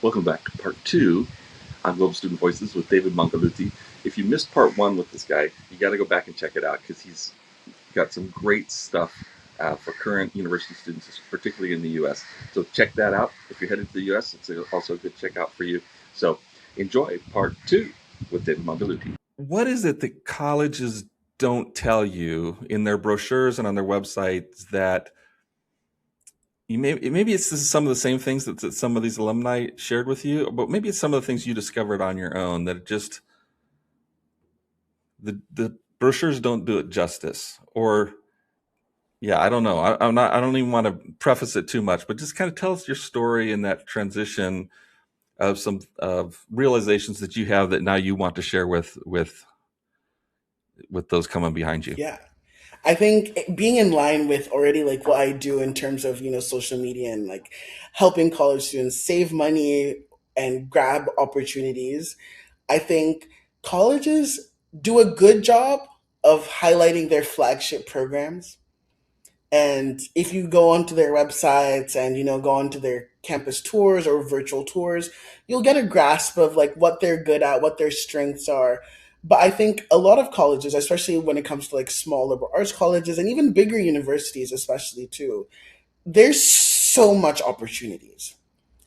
Welcome back to part two on Global Student Voices with David Mangaluti. If you missed part one with this guy, you got to go back and check it out because he's got some great stuff for current university students, particularly in the U.S. So check that out. If you're headed to the U.S., it's also a good checkout for you. So enjoy part two with David Mangaluti. What is it that colleges don't tell you in their brochures and on their websites that maybe it's some of the same things that some of these alumni shared with you, but maybe it's some of the things you discovered on your own that just the brochures don't do it justice? Or yeah, I don't know. I don't even want to preface it too much, but just kind of tell us your story in that transition of some of realizations that you have that now you want to share with those coming behind you. Yeah. I think being in line with already like what I do in terms of, social media and like helping college students save money and grab opportunities, I think colleges do a good job of highlighting their flagship programs. And if you go onto their websites and, go onto their campus tours or virtual tours, you'll get a grasp of like what they're good at, what their strengths are. But I think a lot of colleges, especially when it comes to like small liberal arts colleges and even bigger universities, especially too, there's so much opportunities.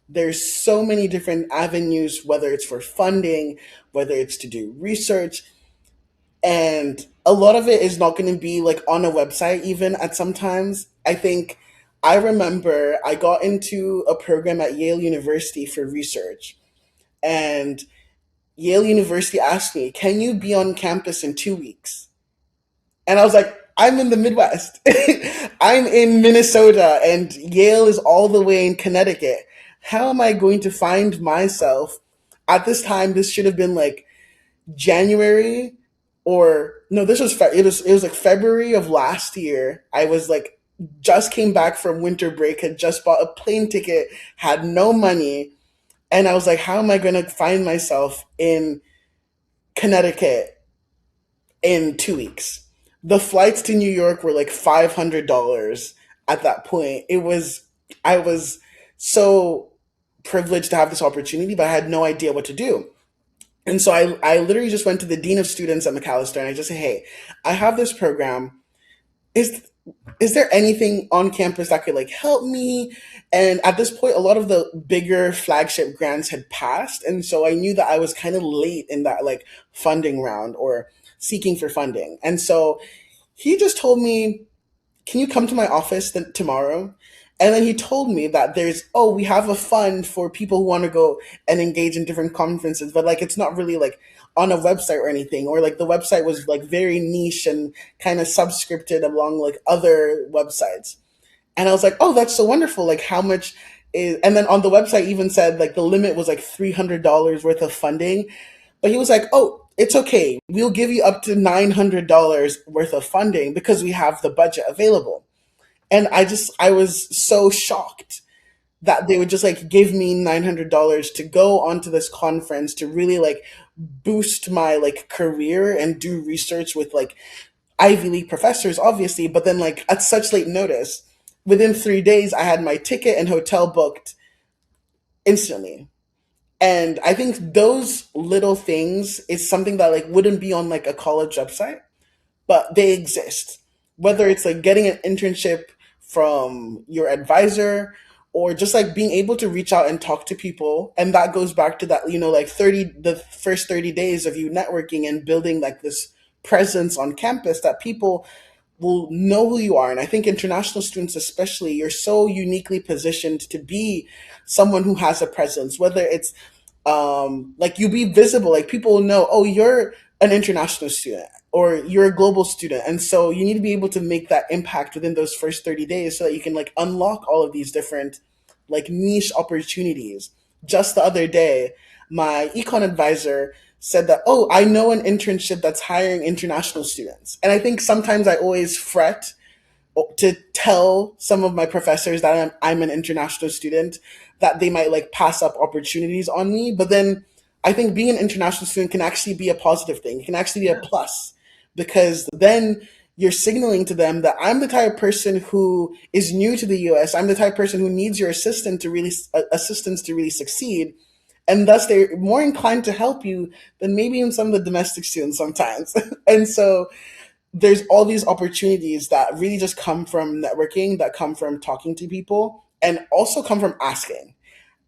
There's so many different avenues, whether it's for funding, whether it's to do research, and a lot of it is not going to be like on a website even at sometimes. I think I remember I got into a program at Yale University for research, and Yale University asked me, can you be on campus in 2 weeks? And I was like, I'm in the Midwest. I'm in Minnesota and Yale is all the way in Connecticut. How am I going to find myself at this time? This should have been like January, or no, this was it was like February of last year. I was like just came back from winter break, had just bought a plane ticket, had no money, and I was like, how am I going to find myself in Connecticut in 2 weeks? The flights to New York were like $500 at that point. I was so privileged to have this opportunity, but I had no idea what to do. And so I literally just went to the dean of students at McAllister and I just said, hey, I have this program. Is is there anything on campus that could like help me? And at this point, a lot of the bigger flagship grants had passed. And so I knew that I was kind of late in that like funding round or seeking for funding. And so he just told me, can you come to my office tomorrow? And then he told me that we have a fund for people who want to go and engage in different conferences, but like it's not really like on a website or anything, or like the website was like very niche and kind of subscripted along like other websites. And I was like, oh, that's so wonderful. Like how much is, and then on the website even said like the limit was like $300 worth of funding. But he was like, oh, it's okay. We'll give you up to $900 worth of funding because we have the budget available. And I was so shocked that they would just like give me $900 to go onto this conference to really like boost my like career and do research with like Ivy League professors, obviously. But then like at such late notice, within 3 days, I had my ticket and hotel booked instantly. And I think those little things is something that like wouldn't be on like a college website, but they exist. Whether it's like getting an internship from your advisor or just like being able to reach out and talk to people. And that goes back to that, like the first 30 days of you networking and building like this presence on campus that people will know who you are. And I think international students, especially, you're so uniquely positioned to be someone who has a presence, whether it's like you be visible, like people will know, oh, you're an international student or you're a global student. And so you need to be able to make that impact within those first 30 days so that you can like unlock all of these different like niche opportunities. Just the other day, my econ advisor said that, oh, I know an internship that's hiring international students. And I think sometimes I always fret to tell some of my professors that I'm an international student, that they might like pass up opportunities on me. But then I think being an international student can actually be a positive thing. It can actually be a plus because then you're signaling to them that I'm the type of person who is new to the US. I'm the type of person who needs your assistance to really succeed. And thus they're more inclined to help you than maybe even some of the domestic students sometimes. And so there's all these opportunities that really just come from networking, that come from talking to people, and also come from asking.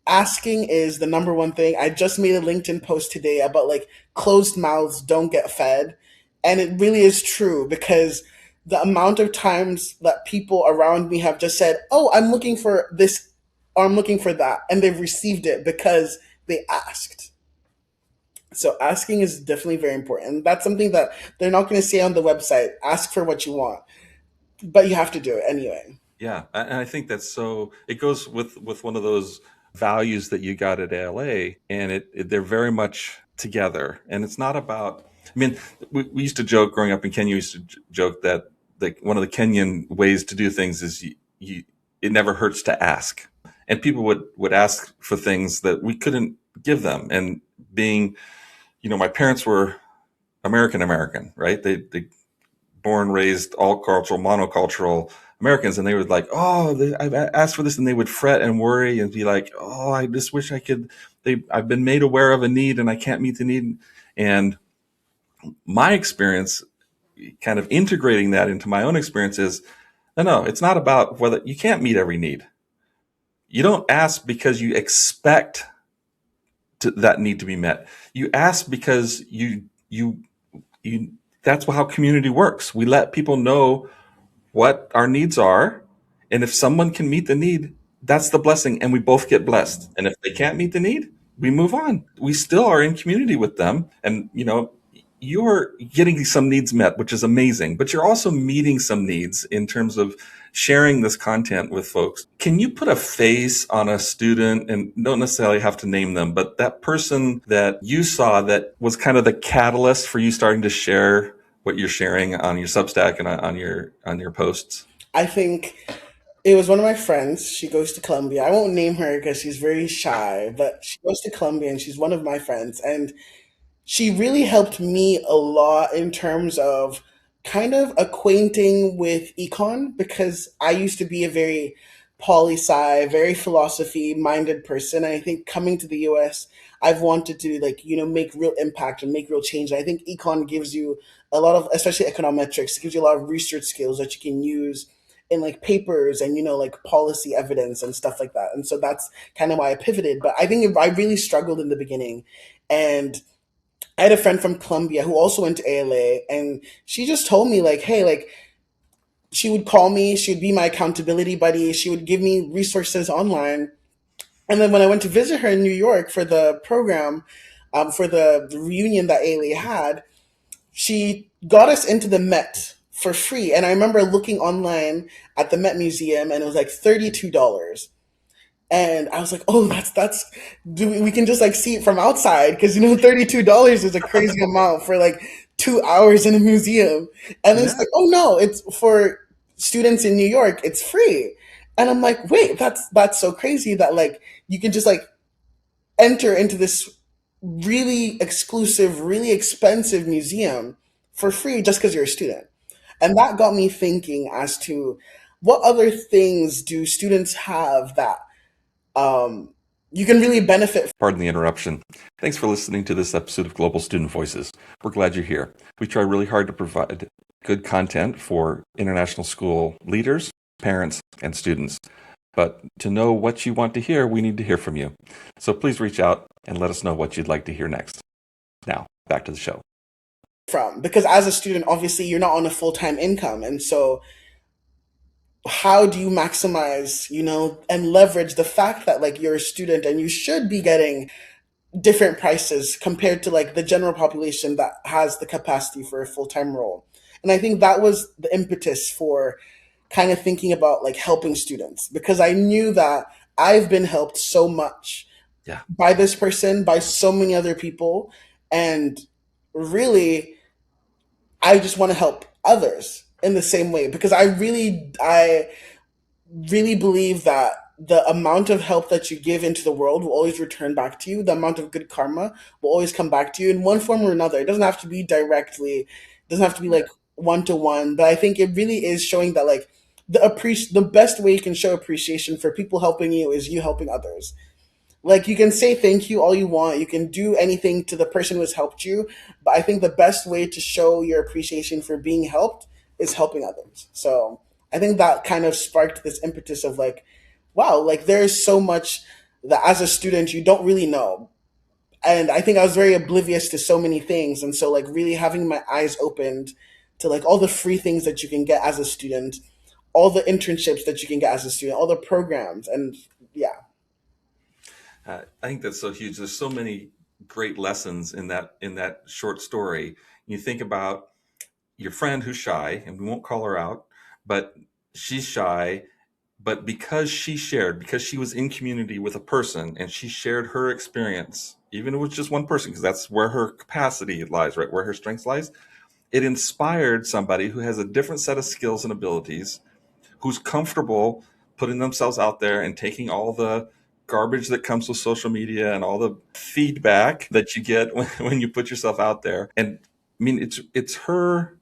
Asking is the number one thing. I just made a LinkedIn post today about like closed mouths don't get fed. And it really is true because the amount of times that people around me have just said, "Oh, I'm looking for this or I'm looking for that," and they've received it because they asked. So asking is definitely very important. That's something that they're not going to say on the website. Ask for what you want, but you have to do it anyway. Yeah, and I think that's so. It goes with one of those values that you got at ALA, and they're very much together. And it's not about. I mean, we used to joke growing up in Kenya. We used to joke that like one of the Kenyan ways to do things is you it never hurts to ask, and people would ask for things that we couldn't give them. And being, my parents were American, right? They born, raised, all cultural, monocultural Americans, and they were like, "Oh, I've asked for this," and they would fret and worry and be like, "Oh, I just wish I could." I've been made aware of a need, and I can't meet the need. And my experience, kind of integrating that into my own experience, is no, it's not about whether you can't meet every need. You don't ask because you expect that need to be met. You ask because you. That's how community works. We let people know what our needs are. And if someone can meet the need, that's the blessing. And we both get blessed. And if they can't meet the need, we move on. We still are in community with them. And, you're getting some needs met, which is amazing, but you're also meeting some needs in terms of sharing this content with folks. Can you put a face on a student, and don't necessarily have to name them, but that person that you saw that was kind of the catalyst for you starting to share what you're sharing on your Substack and on your posts? I think it was one of my friends. She goes to Colombia. I won't name her because she's very shy, but she goes to Colombia and she's one of my friends. And she really helped me a lot in terms of kind of acquainting with econ because I used to be a very poli sci, very philosophy minded person. And I think coming to the US, I've wanted to like, make real impact and make real change. And I think econ gives you a lot of, especially econometrics, gives you a lot of research skills that you can use in like papers and like policy evidence and stuff like that. And so that's kind of why I pivoted. But I think I really struggled in the beginning. And I had a friend from Colombia who also went to ALA, and she just told me like, hey, like she would call me, she would be my accountability buddy, she would give me resources online. And then when I went to visit her in New York for the program, for the reunion that ALA had, she got us into the Met for free. And I remember looking online at the Met Museum, and it was like $32. And I was like, oh, that's we can just like see it from outside because $32 is a crazy amount for like 2 hours in a museum. And then it's Yeah. like, oh no, it's for students in New York, it's free. And I'm like, wait, that's so crazy that like you can just like enter into this really exclusive, really expensive museum for free just because you're a student. And that got me thinking as to what other things do students have that um, you can really benefit. Pardon the interruption. Thanks for listening to this episode of Global Student Voices. We're glad you're here. We try really hard to provide good content for international school leaders, parents, and students. But to know what you want to hear, we need to hear from you. So please reach out and let us know what you'd like to hear next. Now, back to the show. From because as a student, obviously you're not on a full time income, and so how do you maximize, and leverage the fact that like you're a student and you should be getting different prices compared to like the general population that has the capacity for a full time role. And I think that was the impetus for kind of thinking about like helping students because I knew that I've been helped so much Yeah. by this person, by so many other people. And really, I just want to help others in the same way because I really believe that the amount of help that you give into the world will always return back to you. The amount of good karma will always come back to you in one form or another. It doesn't have to be directly, it doesn't have to be like one to one, but I think it really is showing that like the best way you can show appreciation for people helping you is you helping others. Like you can say thank you all you want, you can do anything to the person who has helped you, but I think the best way to show your appreciation for being helped is helping others. So I think that kind of sparked this impetus of like, wow, like there's so much that as a student you don't really know. And I think I was very oblivious to so many things, and so like really having my eyes opened to like all the free things that you can get as a student, all the internships that you can get as a student, all the programs, and yeah. I think that's so huge. There's so many great lessons in that short story. You think about your friend who's shy, and we won't call her out, but she's shy. But because she was in community with a person and she shared her experience, even if it was just one person, because that's where her capacity lies, right? Where her strengths lies. It inspired somebody who has a different set of skills and abilities, who's comfortable putting themselves out there and taking all the garbage that comes with social media and all the feedback that you get when you put yourself out there. And I mean, it's her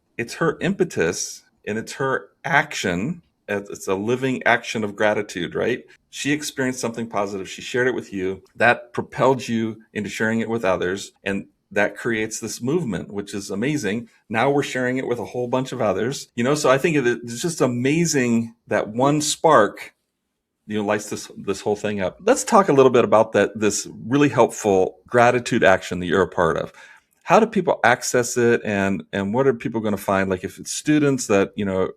impetus and it's her action. It's a living action of gratitude, right? She experienced something positive. She shared it with you. That propelled you into sharing it with others. And that creates this movement, which is amazing. Now we're sharing it with a whole bunch of others, so I think it's just amazing that one spark, lights this whole thing up. Let's talk a little bit about this really helpful gratitude action that you're a part of. How do people access it, and what are people going to find? Like if it's students that,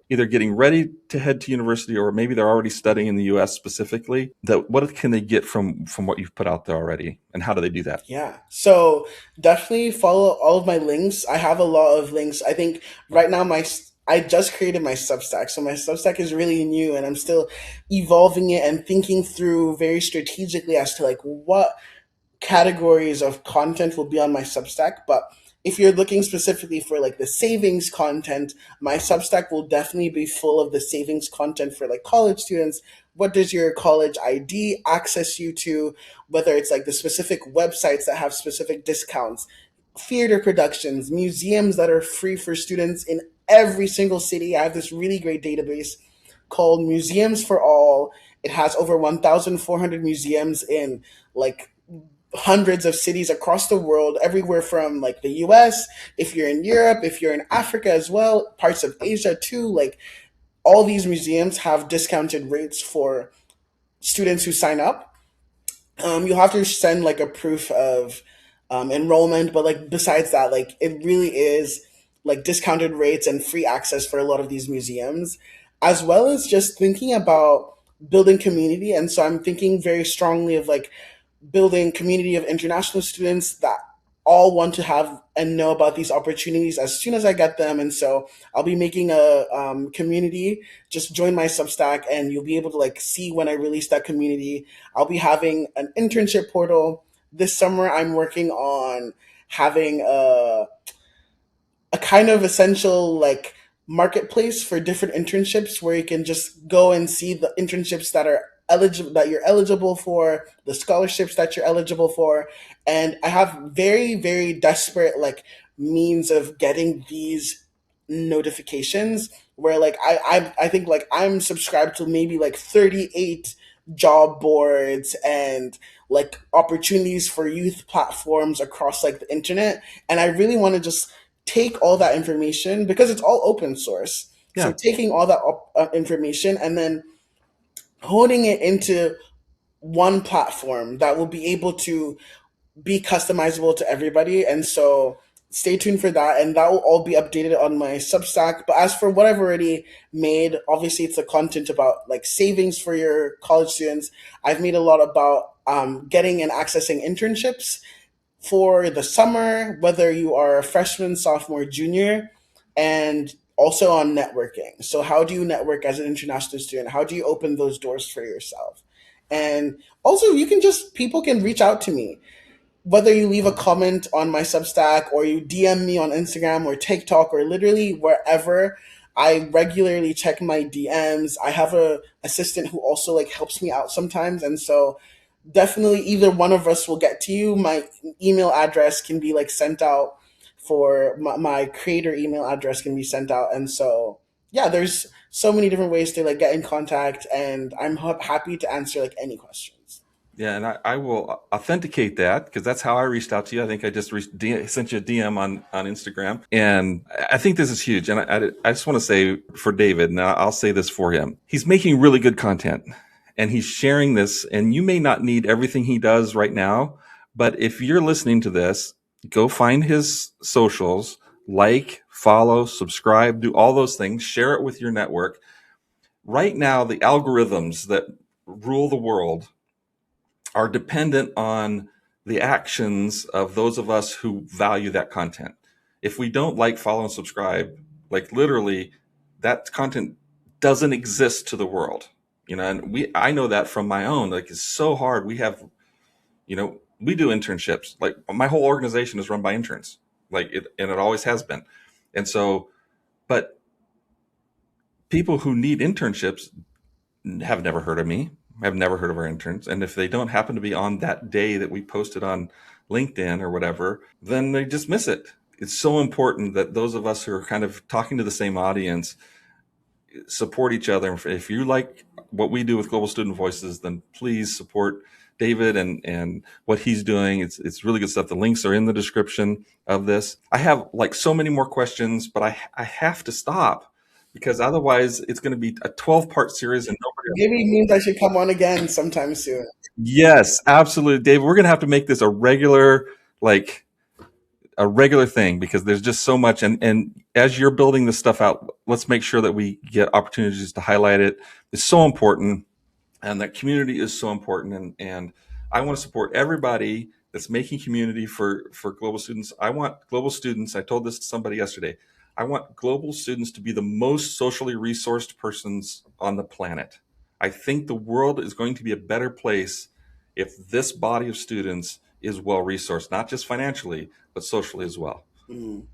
either getting ready to head to university, or maybe they're already studying in the US specifically, that what can they get from what you've put out there already, and how do they do that? Yeah. So definitely follow all of my links. I have a lot of links. I think right now I just created my Substack. So my Substack is really new and I'm still evolving it and thinking through very strategically as to like what categories of content will be on my Substack. But if you're looking specifically for like the savings content, my Substack will definitely be full of the savings content for like college students. What does your college ID access you to? Whether it's like the specific websites that have specific discounts, theater productions, museums that are free for students in every single city. I have this really great database called Museums for All. It has over 1,400 museums in like hundreds of cities across the world, everywhere from like the US, if you're in Europe, if you're in Africa as well, parts of Asia too. Like all these museums have discounted rates for students who sign up. You have to send like a proof of enrollment, but like besides that, like it really is like discounted rates and free access for a lot of these museums, as well as just thinking about building community. And so I'm thinking very strongly of like building community of international students that all want to have and know about these opportunities as soon as I get them. And so I'll be making a community. Just join my Substack, and you'll be able to like see when I release that community. I'll be having an internship portal this summer. I'm working on having a kind of essential like marketplace for different internships where you can just go and see the internships that are eligible, that you're eligible for, the scholarships that you're eligible for. And I have very very desperate like means of getting these notifications where like I think like I'm subscribed to maybe like 38 job boards and like opportunities for youth platforms across like the internet. And I really want to just take all that information because it's all open source. So Yeah. taking all that information and then honing it into one platform that will be able to be customizable to everybody. And so stay tuned for that. And that will all be updated on my Substack. But as for what I've already made, obviously it's the content about like savings for your college students. I've made a lot about getting and accessing internships for the summer, whether you are a freshman, sophomore, junior, and also on networking. So, how do you network as an international student? How do you open those doors for yourself? And also, people can reach out to me, whether you leave a comment on my Substack or you DM me on Instagram or TikTok or literally wherever. I regularly check my DMs. I have a assistant who also like helps me out sometimes, and so definitely either one of us will get to you. My email address can be like sent out for my creator email address can be sent out. And so, yeah, there's so many different ways to like get in contact, and I'm happy to answer like any questions. Yeah, and I will authenticate that because that's how I reached out to you. I think I just sent you a DM on Instagram. And I think this is huge. And I just want to say for David, and I'll say this for him, he's making really good content and he's sharing this. And you may not need everything he does right now, but if you're listening to this, go find his socials, like, follow, subscribe, do all those things, share it with your network. Right now, the algorithms that rule the world are dependent on the actions of those of us who value that content. If we don't like, follow, and subscribe, like literally, that content doesn't exist to the world. And I know that from my own. Like, it's so hard. We have, we do internships. Like, my whole organization is run by interns, and it always has been. And so, but people who need internships have never heard of me. I've never heard of our interns. And if they don't happen to be on that day that we posted on LinkedIn or whatever, then they just miss it. It's so important that those of us who are kind of talking to the same audience support each other. If you like what we do with Global Student Voices, then please support David and what he's doing. It's really good stuff. The links are in the description of this. I have like so many more questions, but I have to stop because otherwise it's going to be a 12-part series and nobody. Maybe it means I should come on again sometime soon. Yes, absolutely, David. We're going to have to make this a regular thing because there's just so much. And as you're building this stuff out, let's make sure that we get opportunities to highlight it. It's so important. And that community is so important. And I want to support everybody that's making community for global students. I want global students. I told this to somebody yesterday. I want global students to be the most socially resourced persons on the planet. I think the world is going to be a better place if this body of students is well resourced, not just financially, but socially as well. Mm,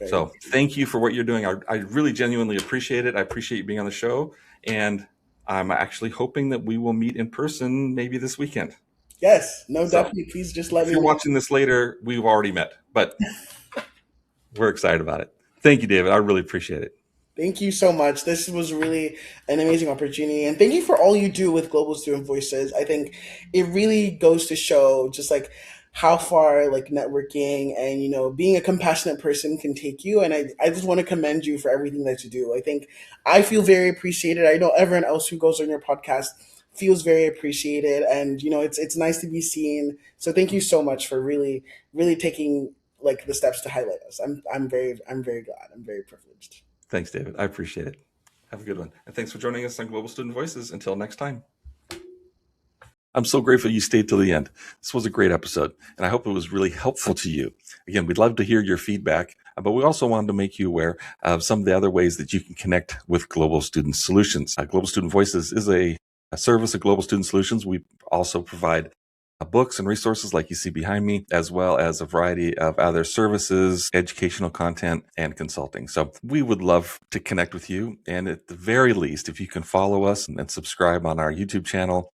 So thank you for what you're doing. I really genuinely appreciate it. I appreciate you being on the show. And I'm actually hoping that we will meet in person maybe this weekend. yes, no, So definitely. Please just let if me you're know. watching this later, we've already met, but we're excited about it. Thank you, David. I really appreciate it. Thank you so much. This was really an amazing opportunity. And thank you for all you do with Global Student Voices. I think it really goes to show just like how far like networking and, being a compassionate person can take you. And I just want to commend you for everything that you do. I think I feel very appreciated. I know everyone else who goes on your podcast feels very appreciated. And, it's nice to be seen. So thank you so much for really, really taking like the steps to highlight us. I'm very glad. I'm very privileged. Thanks, David. I appreciate it. Have a good one. And thanks for joining us on Global Student Voices. Until next time. I'm so grateful you stayed till the end. This was a great episode, and I hope it was really helpful to you. Again, we'd love to hear your feedback, but we also wanted to make you aware of some of the other ways that you can connect with Global Student Solutions. Global Student Voices is a service of Global Student Solutions. We also provide books and resources like you see behind me, as well as a variety of other services, educational content, and consulting. So we would love to connect with you. And at the very least, if you can follow us and subscribe on our YouTube channel.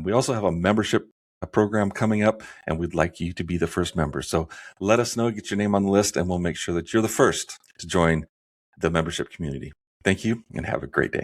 We also have a membership program coming up, and we'd like you to be the first member. So let us know, get your name on the list, and we'll make sure that you're the first to join the membership community. Thank you, and have a great day.